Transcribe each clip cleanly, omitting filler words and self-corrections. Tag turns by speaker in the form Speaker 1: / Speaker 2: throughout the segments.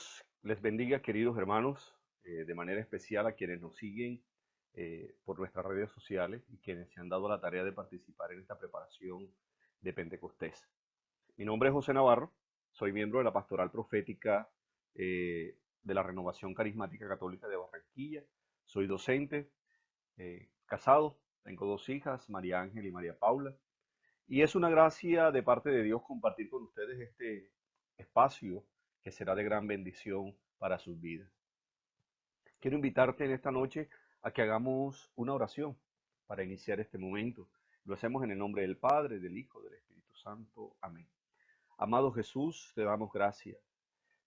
Speaker 1: Dios les bendiga, queridos hermanos, de manera especial a quienes nos siguen por nuestras redes sociales y quienes se han dado la tarea de participar en esta preparación de Pentecostés. Mi nombre es José Navarro, soy miembro de la Pastoral Profética de la Renovación Carismática Católica de Barranquilla. Soy docente, casado, tengo dos hijas, María Ángel y María Paula. Y es una gracia de parte de Dios compartir con ustedes este espacio que será de gran bendición para sus vidas. Quiero invitarte en esta noche a que hagamos una oración para iniciar este momento. Lo hacemos en el nombre del Padre, del Hijo, del Espíritu Santo. Amén. Amado Jesús, te damos gracias.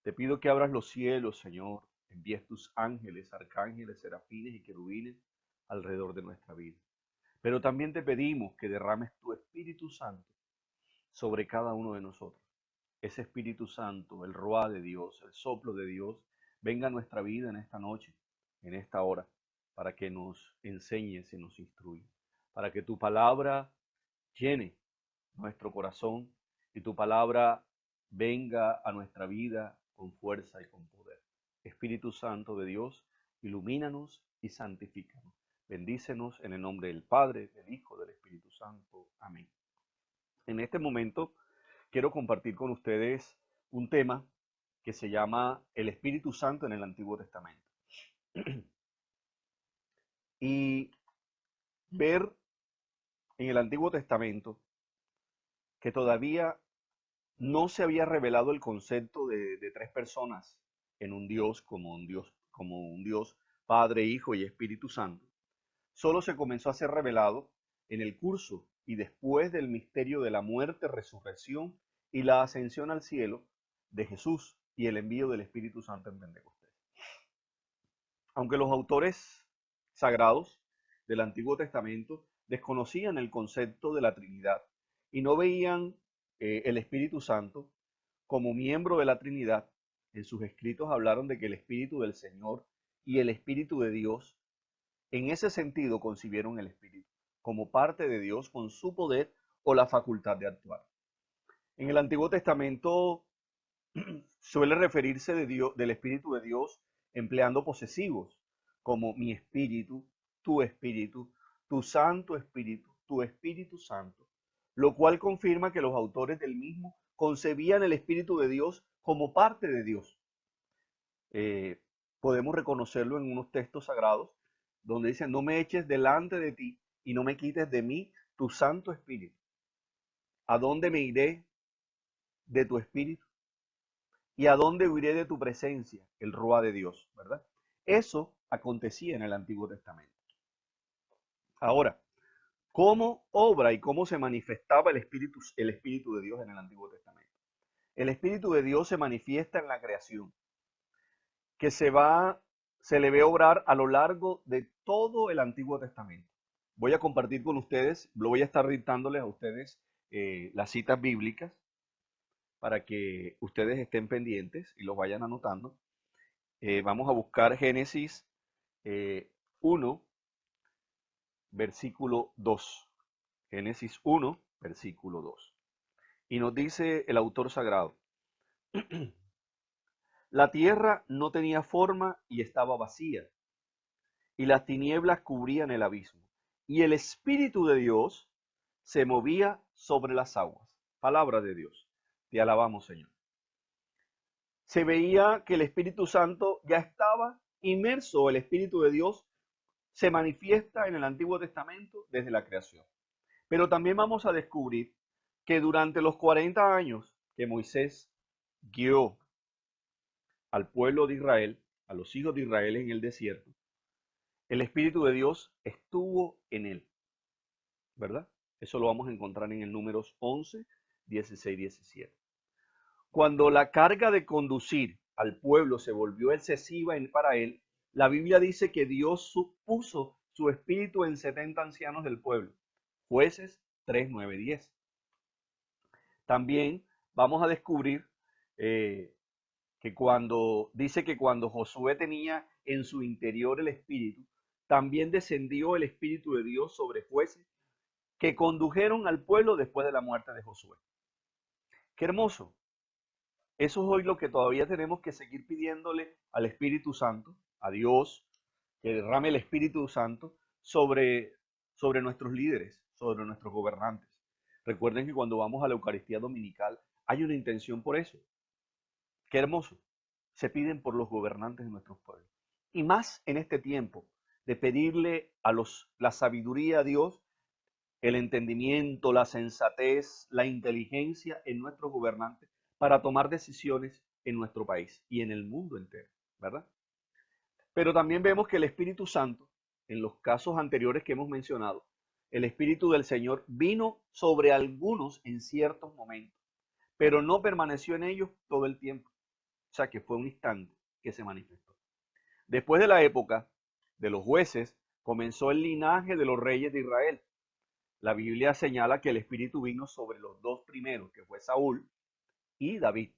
Speaker 1: Te pido que abras los cielos, Señor. Envíes tus ángeles, arcángeles, serafines y querubines alrededor de nuestra vida. Pero también te pedimos que derrames tu Espíritu Santo sobre cada uno de nosotros. Ese Espíritu Santo, el Ruá de Dios, el soplo de Dios, venga a nuestra vida en esta noche, en esta hora, para que nos enseñes y nos instruya, para que tu palabra llene nuestro corazón y tu palabra venga a nuestra vida con fuerza y con poder. Espíritu Santo de Dios, ilumínanos y santifícanos. Bendícenos en el nombre del Padre, del Hijo, del Espíritu Santo. Amén. En este momento quiero compartir con ustedes un tema que se llama el Espíritu Santo en el Antiguo Testamento. Y ver en el Antiguo Testamento que todavía no se había revelado el concepto de tres personas en un Dios como un Dios Padre, Hijo y Espíritu Santo. Solo se comenzó a ser revelado en el curso y después del misterio de la muerte, resurrección y la ascensión al cielo de Jesús y el envío del Espíritu Santo en Pentecostés. Aunque los autores sagrados del Antiguo Testamento desconocían el concepto de la Trinidad y no veían el Espíritu Santo como miembro de la Trinidad, en sus escritos hablaron de que el Espíritu del Señor y el Espíritu de Dios, en ese sentido concibieron el Espíritu como parte de Dios con su poder o la facultad de actuar. En el Antiguo Testamento suele referirse de Dios, del Espíritu de Dios empleando posesivos como mi espíritu, tu Santo Espíritu, tu Espíritu Santo, lo cual confirma que los autores del mismo concebían el Espíritu de Dios como parte de Dios. Eh, Podemos reconocerlo en unos textos sagrados donde dicen, no me eches delante de ti y no me quites de mí tu Santo Espíritu. ¿A dónde me iré de tu Espíritu? ¿Y a dónde huiré de tu presencia? El Ruá de Dios, ¿verdad? Eso acontecía en el Antiguo Testamento. Ahora, ¿cómo obra y cómo se manifestaba el Espíritu de Dios en el Antiguo Testamento? El Espíritu de Dios se manifiesta en la creación, que se le ve obrar a lo largo de todo el Antiguo Testamento. Voy a compartir con ustedes, lo voy a estar dictándoles a ustedes las citas bíblicas para que ustedes estén pendientes y los vayan anotando. Vamos a buscar Génesis 1, versículo 2. Génesis 1, versículo 2. Y nos dice el autor sagrado, la tierra no tenía forma y estaba vacía, y las tinieblas cubrían el abismo, y el Espíritu de Dios se movía sobre las aguas. Palabra de Dios. Te alabamos, Señor. Se veía que el Espíritu Santo ya estaba inmerso, el Espíritu de Dios se manifiesta en el Antiguo Testamento desde la creación. Pero también vamos a descubrir que durante los 40 años que Moisés guió al pueblo de Israel, a los hijos de Israel en el desierto, el Espíritu de Dios estuvo en él, ¿verdad? Eso lo vamos a encontrar en el Números 11, 16, 17. Cuando la carga de conducir al pueblo se volvió excesiva para él, la Biblia dice que Dios puso su espíritu en 70 ancianos del pueblo. Jueces 3, 9, 10. También vamos a descubrir que cuando Josué tenía en su interior el espíritu, también descendió el espíritu de Dios sobre jueces que condujeron al pueblo después de la muerte de Josué. Qué hermoso. Eso es hoy lo que todavía tenemos que seguir pidiéndole al Espíritu Santo, a Dios, que derrame el Espíritu Santo sobre nuestros líderes, sobre nuestros gobernantes. Recuerden que cuando vamos a la Eucaristía Dominical hay una intención por eso. Qué hermoso. Se piden por los gobernantes de nuestros pueblos. Y más en este tiempo de pedirle la sabiduría a Dios, el entendimiento, la sensatez, la inteligencia en nuestros gobernantes para tomar decisiones en nuestro país y en el mundo entero, ¿verdad? Pero también vemos que el Espíritu Santo, en los casos anteriores que hemos mencionado, el Espíritu del Señor vino sobre algunos en ciertos momentos, pero no permaneció en ellos todo el tiempo. O sea que fue un instante que se manifestó. Después de la época de los jueces, comenzó el linaje de los reyes de Israel. La Biblia señala que el Espíritu vino sobre los dos primeros, que fue Saúl y David.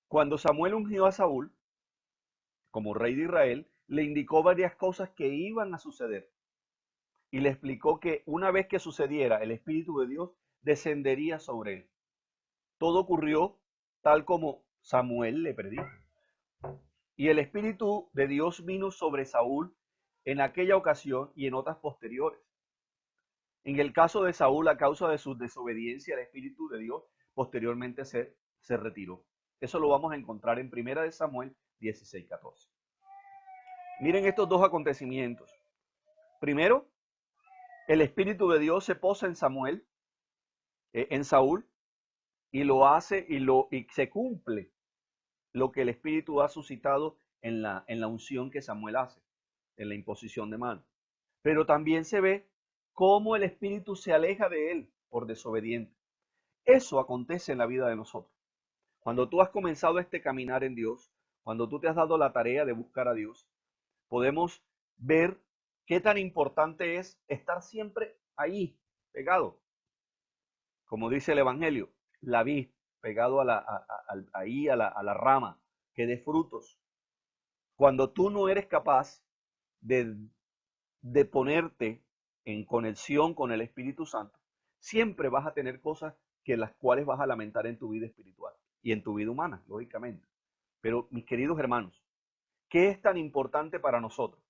Speaker 1: Cuando Samuel ungió a Saúl como rey de Israel, le indicó varias cosas que iban a suceder y le explicó que una vez que sucediera, el Espíritu de Dios descendería sobre él. Todo ocurrió tal como Samuel le predijo. Y el Espíritu de Dios vino sobre Saúl en aquella ocasión y en otras posteriores. En el caso de Saúl, a causa de su desobediencia, el Espíritu de Dios posteriormente se retiró. Eso lo vamos a encontrar en 1 Samuel 16:14. Miren estos dos acontecimientos. Primero, el Espíritu de Dios se posa en Samuel, en Saúl, y lo hace y se cumple lo que el Espíritu ha suscitado en la unción que Samuel hace, en la imposición de manos. Pero también se ve cómo el Espíritu se aleja de él por desobediente. Eso acontece en la vida de nosotros. Cuando tú has comenzado este caminar en Dios, cuando tú te has dado la tarea de buscar a Dios, podemos ver qué tan importante es estar siempre ahí, pegado. Como dice el Evangelio, la vid, pegado ahí a la rama, que dé frutos. Cuando tú no eres capaz de, de ponerte en conexión con el Espíritu Santo, siempre vas a tener cosas que las cuales vas a lamentar en tu vida espiritual y en tu vida humana, lógicamente. Pero mis queridos hermanos, ¿qué es tan importante para nosotros?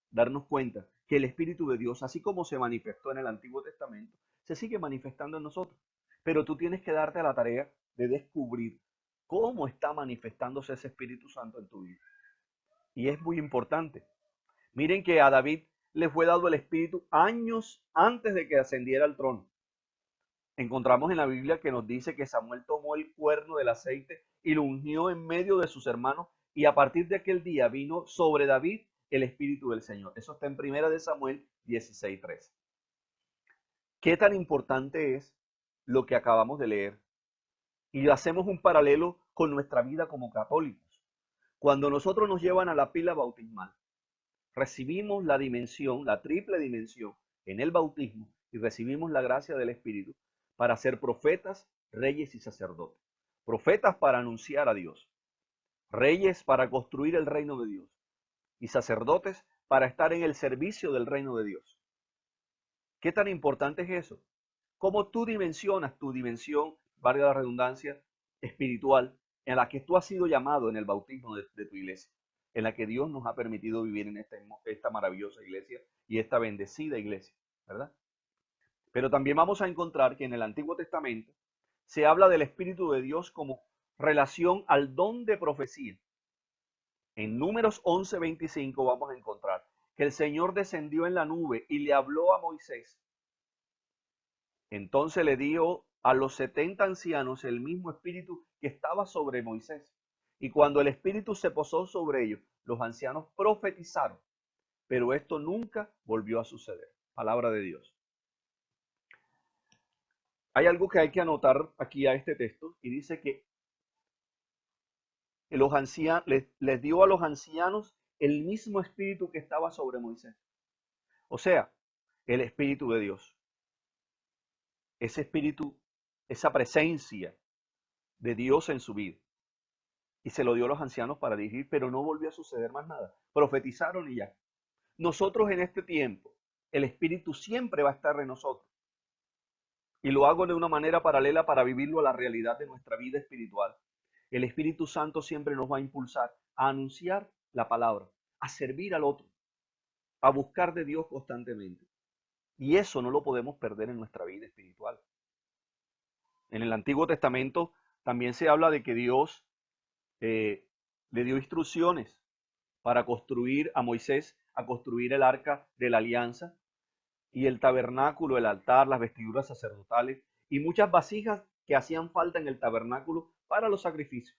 Speaker 1: Darnos cuenta que el Espíritu de Dios, así como se manifestó en el Antiguo Testamento, se sigue manifestando en nosotros. Pero tú tienes que darte a la tarea de descubrir cómo está manifestándose ese Espíritu Santo en tu vida. Y es muy importante. Miren que a David le fue dado el Espíritu años antes de que ascendiera al trono. Encontramos en la Biblia que nos dice que Samuel tomó el cuerno del aceite y lo ungió en medio de sus hermanos y a partir de aquel día vino sobre David el Espíritu del Señor. Eso está en 1 Samuel 16:13. ¿Qué tan importante es lo que acabamos de leer? Y hacemos un paralelo con nuestra vida como católicos. Cuando nosotros nos llevan a la pila bautismal, recibimos la dimensión, la triple dimensión en el bautismo y recibimos la gracia del Espíritu para ser profetas, reyes y sacerdotes. Profetas para anunciar a Dios, reyes para construir el reino de Dios y sacerdotes para estar en el servicio del reino de Dios. ¿Qué tan importante es eso? ¿Cómo tú dimensionas tu dimensión, valga la redundancia, espiritual, en la que tú has sido llamado en el bautismo de tu iglesia? En la que Dios nos ha permitido vivir en esta maravillosa iglesia y esta bendecida iglesia, ¿verdad? Pero también vamos a encontrar que en el Antiguo Testamento se habla del Espíritu de Dios como relación al don de profecía. En Números 11:25 vamos a encontrar que el Señor descendió en la nube y le habló a Moisés. Entonces le dio a los 70 ancianos el mismo espíritu que estaba sobre Moisés. Y cuando el espíritu se posó sobre ellos, los ancianos profetizaron. Pero esto nunca volvió a suceder. Palabra de Dios. Hay algo que hay que anotar aquí a este texto y dice que les dio a los ancianos el mismo espíritu que estaba sobre Moisés. O sea, el espíritu de Dios. Ese espíritu, esa presencia de Dios en su vida. Y se lo dio a los ancianos para dirigir, pero no volvió a suceder más nada. Profetizaron y ya. Nosotros en este tiempo, el Espíritu siempre va a estar en nosotros. Y lo hago de una manera paralela para vivirlo a la realidad de nuestra vida espiritual. el Espíritu Santo siempre nos va a impulsar a anunciar la palabra, a servir al otro, a buscar de Dios constantemente. Y eso no lo podemos perder en nuestra vida espiritual. En el Antiguo Testamento también se habla de que Dios le dio instrucciones para construir a Moisés, a construir el arca de la alianza y el tabernáculo, el altar, las vestiduras sacerdotales y muchas vasijas que hacían falta en el tabernáculo para los sacrificios.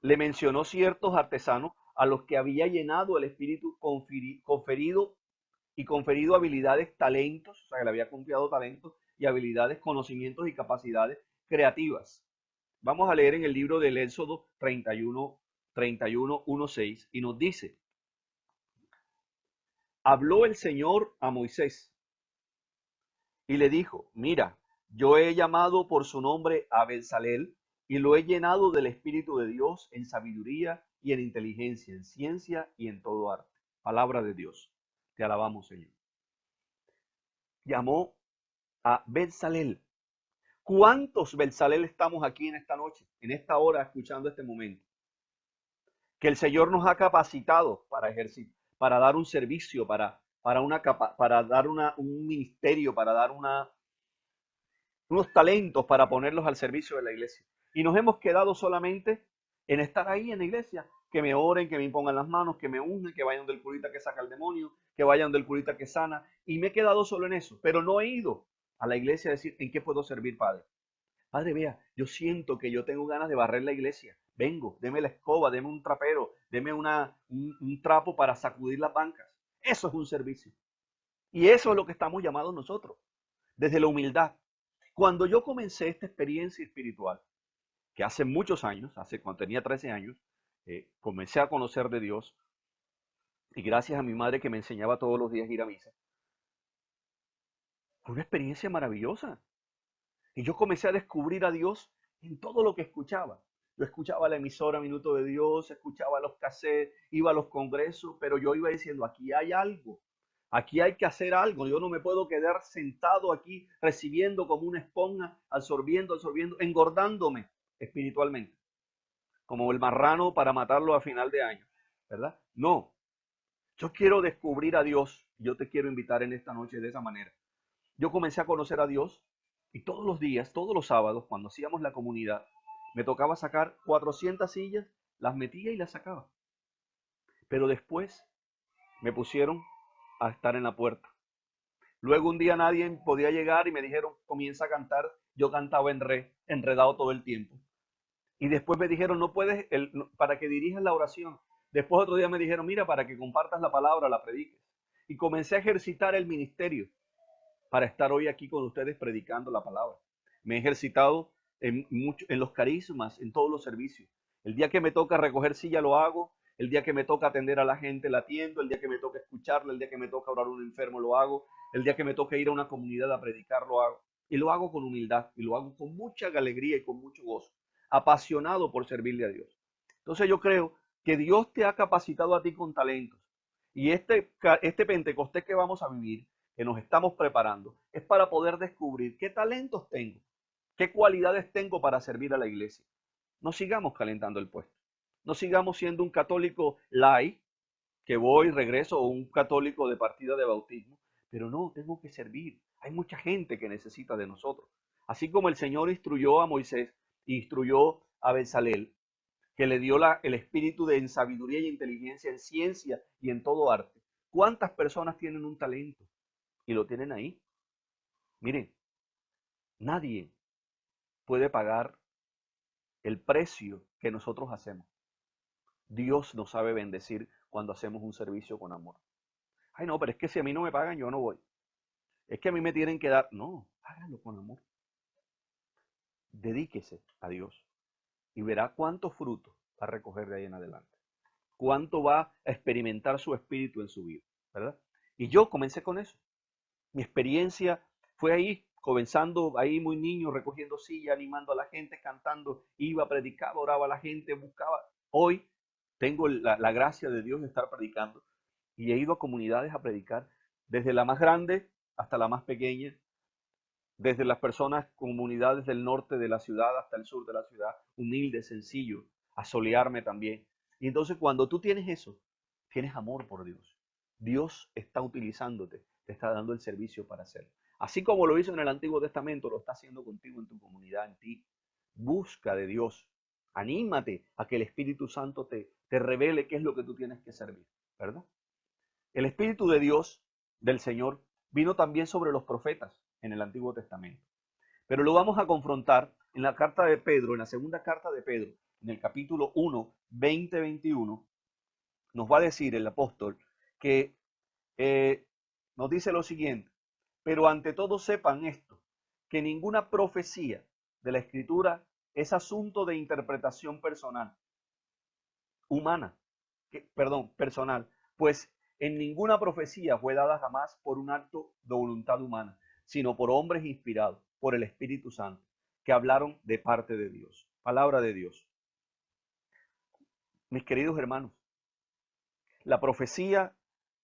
Speaker 1: Le mencionó ciertos artesanos a los que había llenado el Espíritu conferido habilidades, talentos, o sea, que le había confiado talentos y habilidades, conocimientos y capacidades creativas. Vamos a leer en el libro del Éxodo 1:6 y nos dice: habló el Señor a Moisés y le dijo: mira, yo he llamado por su nombre a Bezalel y lo he llenado del Espíritu de Dios en sabiduría y en inteligencia, en ciencia y en todo arte. Palabra de Dios. Te alabamos, Señor. Llamó a Bezalel. ¿Cuántos Bezalel estamos aquí en esta noche, en esta hora, escuchando este momento? Que el Señor nos ha capacitado para ejercer, para dar un servicio, para dar un ministerio, para dar unos talentos para ponerlos al servicio de la iglesia. Y nos hemos quedado solamente en estar ahí en la iglesia, que me oren, que me impongan las manos, que me unan, que vayan del curita que saca el demonio, que vayan del curita que sana. Y me he quedado solo en eso, pero no he ido a la iglesia a decir: ¿en qué puedo servir, Padre? Padre, vea, yo siento que yo tengo ganas de barrer la iglesia. Vengo, deme la escoba, deme un trapero, deme un trapo para sacudir las bancas. Eso es un servicio. Y eso es lo que estamos llamados nosotros, desde la humildad. Cuando yo comencé esta experiencia espiritual, que hace muchos años, cuando tenía 13 años, comencé a conocer de Dios, y gracias a mi madre que me enseñaba todos los días a ir a misa, fue una experiencia maravillosa. Y yo comencé a descubrir a Dios en todo lo que escuchaba. Yo escuchaba la emisora Minuto de Dios, escuchaba los cassettes, iba a los congresos, pero yo iba diciendo: aquí hay algo, aquí hay que hacer algo. Yo no me puedo quedar sentado aquí recibiendo como una esponja, absorbiendo, engordándome espiritualmente, como el marrano para matarlo a final de año, ¿verdad? No, yo quiero descubrir a Dios. Yo te quiero invitar en esta noche de esa manera. Yo comencé a conocer a Dios y todos los días, todos los sábados, cuando hacíamos la comunidad, me tocaba sacar 400 sillas, las metía y las sacaba. Pero después me pusieron a estar en la puerta. Luego un día nadie podía llegar y me dijeron: comienza a cantar. Yo cantaba enredado todo el tiempo. Y después me dijeron: no puedes, para que dirijas la oración. Después otro día me dijeron: mira, para que compartas la palabra, la prediques. Y comencé a ejercitar el ministerio para estar hoy aquí con ustedes predicando la palabra. Me he ejercitado en los carismas, en todos los servicios. El día que me toca recoger silla lo hago, el día que me toca atender a la gente la atiendo, el día que me toca escucharla, el día que me toca orar a un enfermo lo hago, el día que me toca ir a una comunidad a predicar lo hago. Y lo hago con humildad, y lo hago con mucha alegría y con mucho gozo, apasionado por servirle a Dios. Entonces yo creo que Dios te ha capacitado a ti con talentos. Y este Pentecostés que vamos a vivir, que nos estamos preparando, es para poder descubrir qué talentos tengo, qué cualidades tengo para servir a la iglesia. No sigamos calentando el puesto. No sigamos siendo un católico light, que voy, regreso, o un católico de partida de bautismo. Pero no, tengo que servir. Hay mucha gente que necesita de nosotros. Así como el Señor instruyó a Moisés, instruyó a Bezalel, que le dio el espíritu de en sabiduría y inteligencia, en ciencia y en todo arte. ¿Cuántas personas tienen un talento y lo tienen ahí? Miren, nadie puede pagar el precio que nosotros hacemos. Dios nos sabe bendecir cuando hacemos un servicio con amor. Ay, no, pero es que si a mí no me pagan, yo no voy. Es que a mí me tienen que dar. No, háganlo con amor. Dedíquese a Dios y verá cuántos frutos va a recoger de ahí en adelante. Cuánto va a experimentar su espíritu en su vida, ¿verdad? Y yo comencé con eso. Mi experiencia fue ahí, comenzando ahí muy niño, recogiendo silla, animando a la gente, cantando, iba, predicaba, oraba a la gente, buscaba. Hoy tengo la gracia de Dios de estar predicando y he ido a comunidades a predicar, desde la más grande hasta la más pequeña, desde las personas, comunidades del norte de la ciudad hasta el sur de la ciudad, humilde, sencillo, a solearme también. Y entonces cuando tú tienes eso, tienes amor por Dios. Dios está utilizándote, te está dando el servicio para hacerlo. Así como lo hizo en el Antiguo Testamento, lo está haciendo contigo en tu comunidad, en ti. Busca de Dios. Anímate a que el Espíritu Santo te revele qué es lo que tú tienes que servir, ¿verdad? El Espíritu de Dios, del Señor, vino también sobre los profetas en el Antiguo Testamento. Pero lo vamos a confrontar en la carta de Pedro, en la segunda carta de Pedro, en el capítulo 1, 20-21, nos va a decir el apóstol que nos dice lo siguiente: pero ante todo sepan esto, que ninguna profecía de la Escritura es asunto de interpretación personal, humana, personal, pues en ninguna profecía fue dada jamás por un acto de voluntad humana, sino por hombres inspirados por el Espíritu Santo, que hablaron de parte de Dios. Palabra de Dios. Mis queridos hermanos, la profecía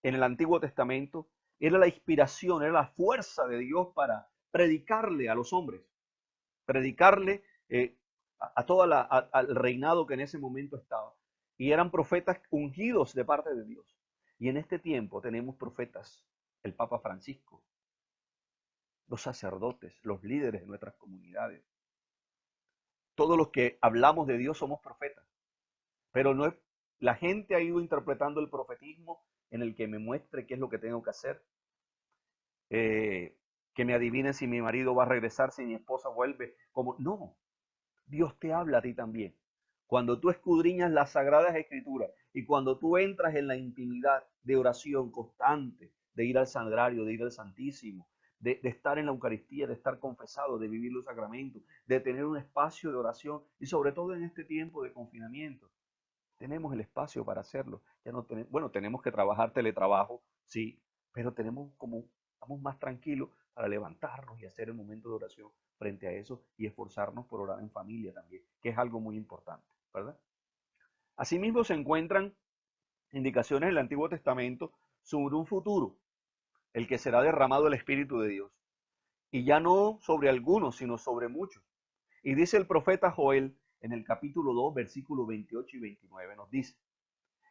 Speaker 1: en el Antiguo Testamento era la inspiración, era la fuerza de Dios para predicarle a los hombres, predicarle a al reinado que en ese momento estaba. Y eran profetas ungidos de parte de Dios. Y en este tiempo tenemos profetas, el Papa Francisco, los sacerdotes, los líderes de nuestras comunidades. Todos los que hablamos de Dios somos profetas. Pero no es, la gente ha ido interpretando el profetismo en el que me muestre qué es lo que tengo que hacer. Que me adivine si mi marido va a regresar, si mi esposa vuelve. Como, no, Dios te habla a ti también. Cuando tú escudriñas las sagradas escrituras y cuando tú entras en la intimidad de oración constante, de ir al sagrario, de ir al Santísimo, de estar en la Eucaristía, de estar confesado, de vivir los sacramentos, de tener un espacio de oración y sobre todo en este tiempo de confinamiento, tenemos el espacio para hacerlo. Ya no tenemos, bueno, tenemos que trabajar teletrabajo, sí, pero tenemos como, estamos más tranquilos para levantarnos y hacer el momento de oración frente a eso y esforzarnos por orar en familia también, que es algo muy importante, ¿verdad? Asimismo se encuentran indicaciones en el Antiguo Testamento sobre un futuro, el que será derramado el Espíritu de Dios. Y ya no sobre algunos, sino sobre muchos. Y dice el profeta Joel en el capítulo 2, versículos 28 y 29, nos dice: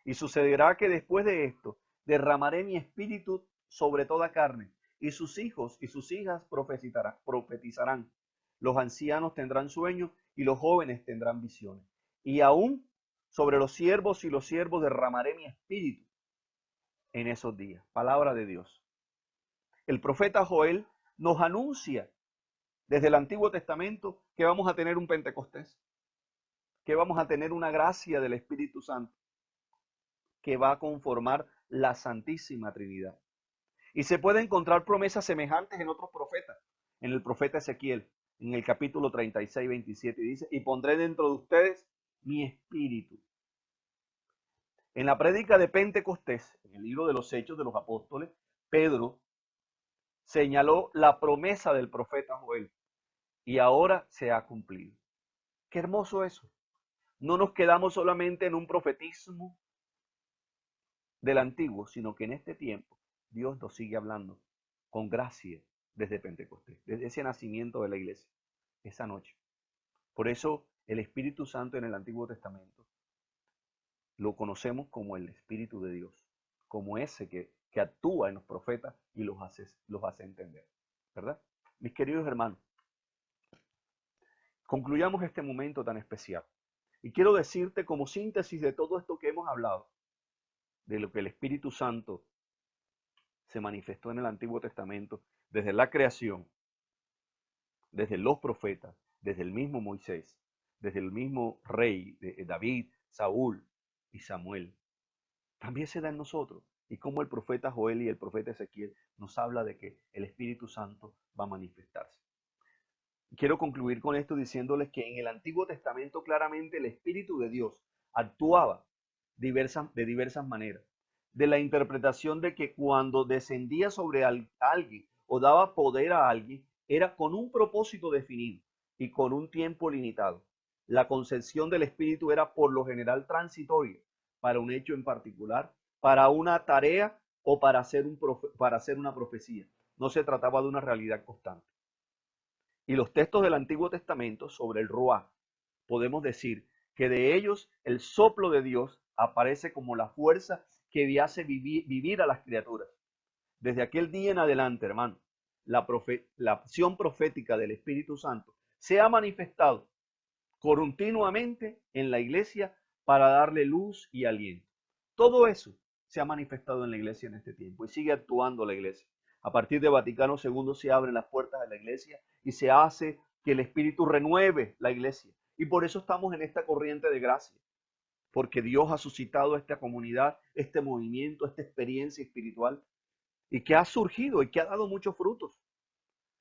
Speaker 1: y sucederá que después de esto derramaré mi espíritu sobre toda carne, y sus hijos y sus hijas profetizarán. Los ancianos tendrán sueños y los jóvenes tendrán visiones. Y aún sobre los siervos y los siervos derramaré mi espíritu en esos días. Palabra de Dios. El profeta Joel nos anuncia desde el Antiguo Testamento que vamos a tener un Pentecostés, que vamos a tener una gracia del Espíritu Santo que va a conformar la Santísima Trinidad. Y se puede encontrar promesas semejantes en otros profetas. En el profeta Ezequiel, en el capítulo 36, 27, dice: y pondré dentro de ustedes mi espíritu. En la prédica de Pentecostés, en el libro de los Hechos de los Apóstoles, Pedro señaló la promesa del profeta Joel y ahora se ha cumplido. Qué hermoso eso. No nos quedamos solamente en un profetismo del antiguo, sino que en este tiempo Dios nos sigue hablando con gracia desde Pentecostés, desde ese nacimiento de la iglesia, esa noche. Por eso el Espíritu Santo en el Antiguo Testamento lo conocemos como el Espíritu de Dios, como ese que actúa en los profetas y los hace entender, ¿verdad? Mis queridos hermanos, concluyamos este momento tan especial. Y quiero decirte como síntesis de todo esto que hemos hablado, de lo que el Espíritu Santo se manifestó en el Antiguo Testamento, desde la creación, desde los profetas, desde el mismo Moisés, desde el mismo rey de David, Saúl y Samuel. También se da en nosotros. Y como el profeta Joel y el profeta Ezequiel nos habla de que el Espíritu Santo va a manifestarse. Quiero concluir con esto diciéndoles que en el Antiguo Testamento claramente el Espíritu de Dios actuaba de diversas maneras. De la interpretación de que cuando descendía sobre alguien o daba poder a alguien, era con un propósito definido y con un tiempo limitado. La concepción del Espíritu era por lo general transitoria para un hecho en particular, para una tarea o para hacer una profecía. No se trataba de una realidad constante. Y los textos del Antiguo Testamento sobre el Ruach, podemos decir que de ellos el soplo de Dios aparece como la fuerza que hace vivir a las criaturas. Desde aquel día en adelante, hermano, la acción profética del Espíritu Santo se ha manifestado continuamente en la iglesia para darle luz y aliento. Todo eso se ha manifestado en la iglesia en este tiempo y sigue actuando la iglesia. A partir de Vaticano II se abren las puertas de la iglesia y se hace que el Espíritu renueve la iglesia. Y por eso estamos en esta corriente de gracia, porque Dios ha suscitado esta comunidad, este movimiento, esta experiencia espiritual y que ha surgido y que ha dado muchos frutos.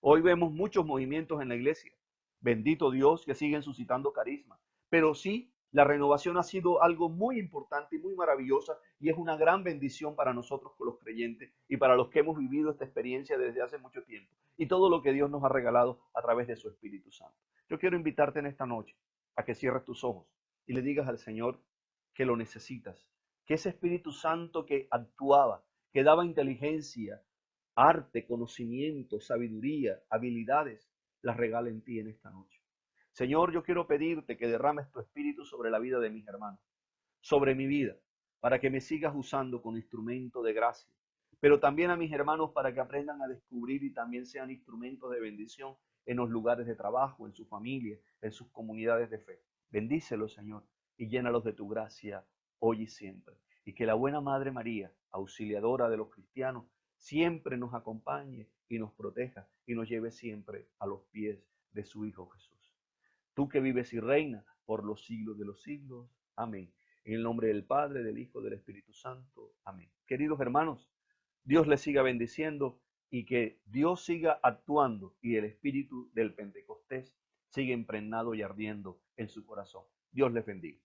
Speaker 1: Hoy vemos muchos movimientos en la iglesia. Bendito Dios, que siguen suscitando carisma. Pero sí, la renovación ha sido algo muy importante y muy maravillosa y es una gran bendición para nosotros los creyentes y para los que hemos vivido esta experiencia desde hace mucho tiempo y todo lo que Dios nos ha regalado a través de su Espíritu Santo. Yo quiero invitarte en esta noche a que cierres tus ojos y le digas al Señor que lo necesitas, que ese Espíritu Santo que actuaba, que daba inteligencia, arte, conocimiento, sabiduría, habilidades, las regala en ti en esta noche. Señor, yo quiero pedirte que derrames tu espíritu sobre la vida de mis hermanos, sobre mi vida, para que me sigas usando como instrumento de gracia, pero también a mis hermanos para que aprendan a descubrir y también sean instrumentos de bendición en los lugares de trabajo, en su familia, en sus comunidades de fe. Bendícelos, Señor, y llénalos de tu gracia hoy y siempre. Y que la buena Madre María, auxiliadora de los cristianos, siempre nos acompañe y nos proteja y nos lleve siempre a los pies de su Hijo Jesús. Tú que vives y reinas por los siglos de los siglos. Amén. En el nombre del Padre, del Hijo, del Espíritu Santo. Amén. Queridos hermanos, Dios les siga bendiciendo y que Dios siga actuando y el espíritu del Pentecostés siga impregnado y ardiendo en su corazón. Dios les bendiga.